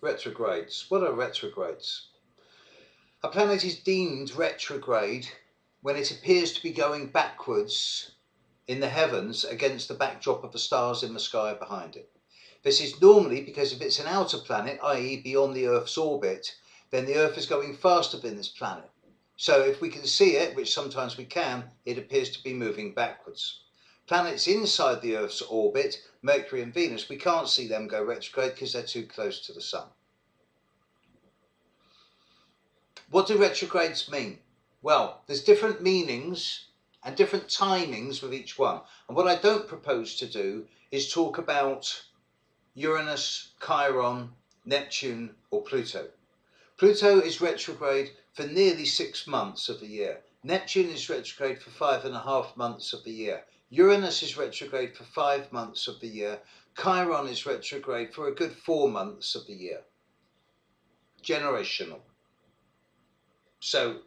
Retrogrades. What are retrogrades? A planet is deemed retrograde when it appears to be going backwards in the heavens against the backdrop of the stars in the sky behind it. This is normally because if it's an outer planet, i.e. beyond the Earth's orbit, then the Earth is going faster than this planet. So if we can see it, which sometimes we can, it appears to be moving backwards. Planets inside the Earth's orbit, Mercury and Venus, we can't see them go retrograde because they're too close to the Sun. What do retrogrades mean? Well, there's different meanings and different timings with each one. And what I don't propose to do is talk about Uranus, Chiron, Neptune or Pluto. Pluto is retrograde for nearly 6 months of the year. Neptune is retrograde for 5.5 months of the year. Uranus is retrograde for 5 months of the year. Chiron is retrograde for a good 4 months of the year. Generational. So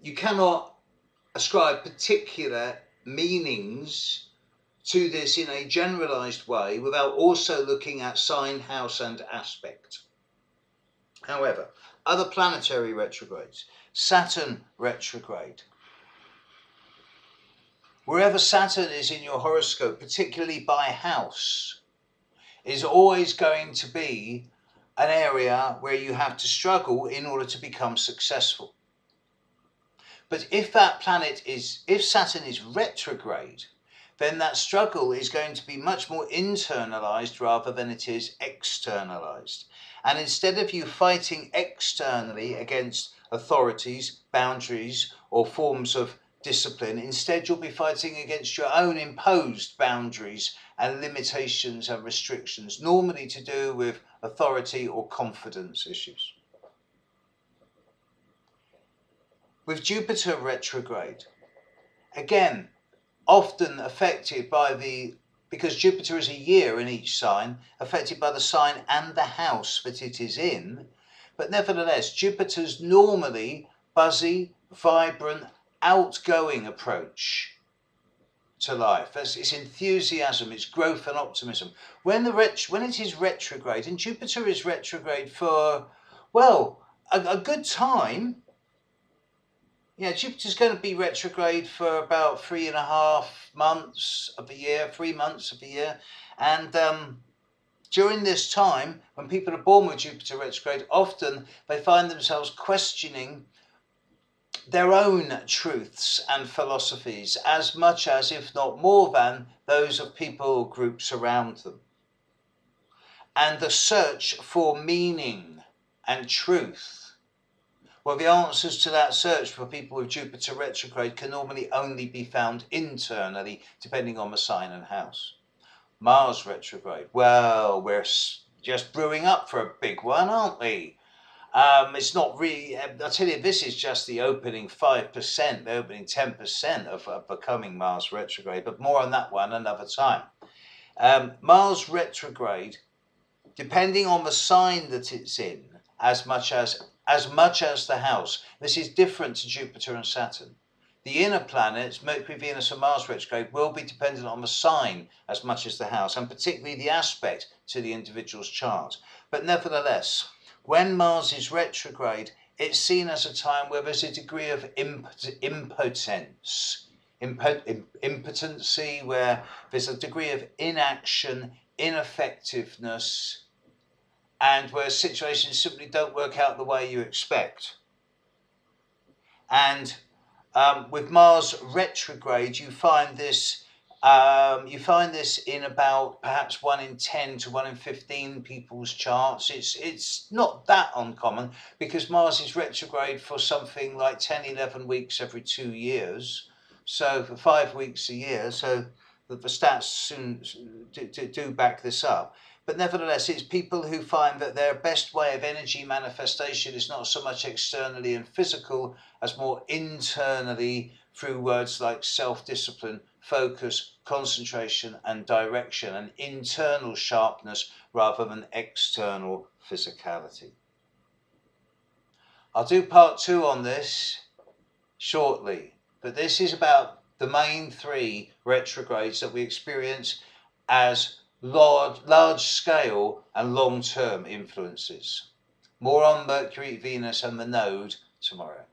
you cannot ascribe particular meanings to this in a generalized way without also looking at sign, house and aspect. However, other planetary retrogrades. Saturn retrograde. Wherever Saturn is in your horoscope, particularly by house, is always going to be an area where you have to struggle in order to become successful. But if Saturn is retrograde, then that struggle is going to be much more internalized rather than it is externalized. And instead of you fighting externally against authorities, boundaries, or forms of discipline, instead you'll be fighting against your own imposed boundaries and limitations and restrictions, normally to do with authority or confidence issues. With Jupiter retrograde, again, often affected by because Jupiter is a year in each sign, affected by the sign and the house that it is in, but nevertheless, Jupiter's normally buzzy, vibrant, outgoing approach to life. It's enthusiasm, it's growth and optimism. When it is retrograde, and Jupiter is retrograde for, well, a good time. Yeah, Jupiter's going to be retrograde for about 3.5 months of the year, 3 months of the year. And during this time, when people are born with Jupiter retrograde, often they find themselves questioning their own truths and philosophies as much as, if not more than, those of people or groups around them. And the search for meaning and truth, well, the answers to that search for people with Jupiter retrograde can normally only be found internally, depending on the sign and house. Mars retrograde, well, we're just brewing up for a big one, aren't we? It's not really, I'll tell you, this is just the opening 5%, the opening 10% of becoming Mars retrograde, but more on that one another time. Mars retrograde, depending on the sign that it's in, as much as the house. This is different to Jupiter and Saturn. The inner planets, Mercury, Venus and Mars retrograde, will be dependent on the sign as much as the house, and particularly the aspect to the individual's chart. But nevertheless, when Mars is retrograde, it's seen as a time where there's a degree of impotency, where there's a degree of inaction, ineffectiveness, and where situations simply don't work out the way you expect. And with Mars retrograde, you find this in about perhaps 1 in 10 to 1 in 15 people's charts. It's not that uncommon because Mars is retrograde for something like 10-11 weeks every 2 years, so for 5 weeks a year. So the stats soon do back this up. But nevertheless, it's people who find that their best way of energy manifestation is not so much externally and physical as more internally through words like self-discipline, focus, concentration and direction, and internal sharpness rather than external physicality. I'll do part 2 on this shortly, but this is about the main 3 retrogrades that we experience as large scale and long-term influences. More on Mercury, Venus and the node tomorrow.